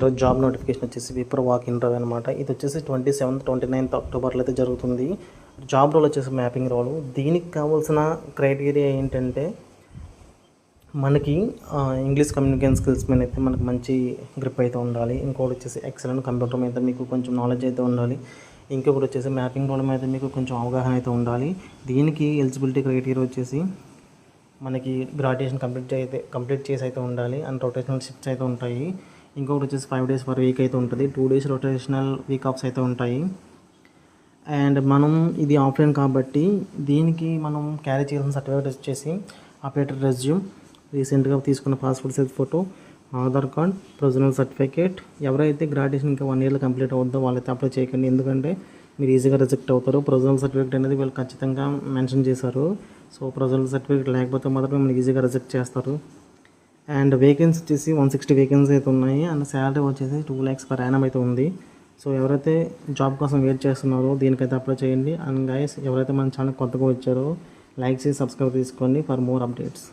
ఈరోజు job notification వచ్చేసి Wipro walk interview అనమాట. ఇది వచ్చేసి 27th 29th అక్టోబర్లో అయితే జరుగుతుంది. జాబ్ రోల్ వచ్చేసి మ్యాపింగ్ రోల్. దీనికి కావాల్సిన క్రైటీరియా ఏంటంటే మనకి ఇంగ్లీష్ కమ్యూనికేషన్ స్కిల్స్ మీద అయితే మనకు మంచి గ్రిప్ అయితే ఉండాలి. ఇంకోటి వచ్చేసి ఎక్సలెంట్ కంప్యూటర్ మీద మీకు కొంచెం నాలెడ్జ్ అయితే ఉండాలి. ఇంకొకటి వచ్చేసి మ్యాపింగ్ రోల్ మీద మీకు కొంచెం అవగాహన అయితే ఉండాలి. దీనికి ఎలిజిబిలిటీ క్రైటీరియా వచ్చేసి మనకి గ్రాడ్యుయేషన్ కంప్లీట్ చేసి అయితే ఉండాలి. అండ్ రొటేషనల్ షిఫ్ట్స్ అయితే ఉంటాయి. ఇంకొకటి వచ్చేసి 5 days పర్ వీక్ అయితే ఉంటుంది. 2 days రొటేషనల్ వీక్ ఆఫ్స్ అయితే ఉంటాయి. అండ్ మనం ఇది ఆఫ్లైన్ కాబట్టి దీనికి మనం క్యారీ చేయాల్సిన సర్టిఫికేట్ వచ్చేసి అప్డేటెడ్ రెజ్యూమ్, రీసెంట్గా తీసుకున్న passport size photo, Aadhaar card, provisional certificate. ఎవరైతే గ్రాడ్యుయేషన్ ఇంకా 1 yearలో కంప్లీట్ అవుతుందో వాళ్ళైతే అప్లై చేయకండి, ఎందుకంటే మీరు ఈజీగా రిజెక్ట్ అవుతారు. ప్రొవిజనల్ సర్టిఫికేట్ అనేది వీళ్ళు ఖచ్చితంగా మెన్షన్ చేశారు. సో ప్రొవిజనల్ సర్టిఫికేట్ లేకపోతే మాత్రం మీరు ఈజీగా రిజెక్ట్ చేస్తారు. అండ్ వేకెన్సీ వచ్చేసి 160 వేకెన్సీ అయితే ఉన్నాయి. అండ్ శాలరీ వచ్చేసి 2 lakhs per annum అయితే ఉంది. సో ఎవరైతే జాబ్ కోసం వెయిట్ చేస్తున్నారో దీనికైతే అప్లై చేయండి. అండ్ గైస్, ఎవరైతే మన ఛానల్ కొత్తగా వచ్చారో లైక్ చేసి సబ్స్క్రైబ్ చేసుకోండి ఫర్ మోర్ అప్డేట్స్.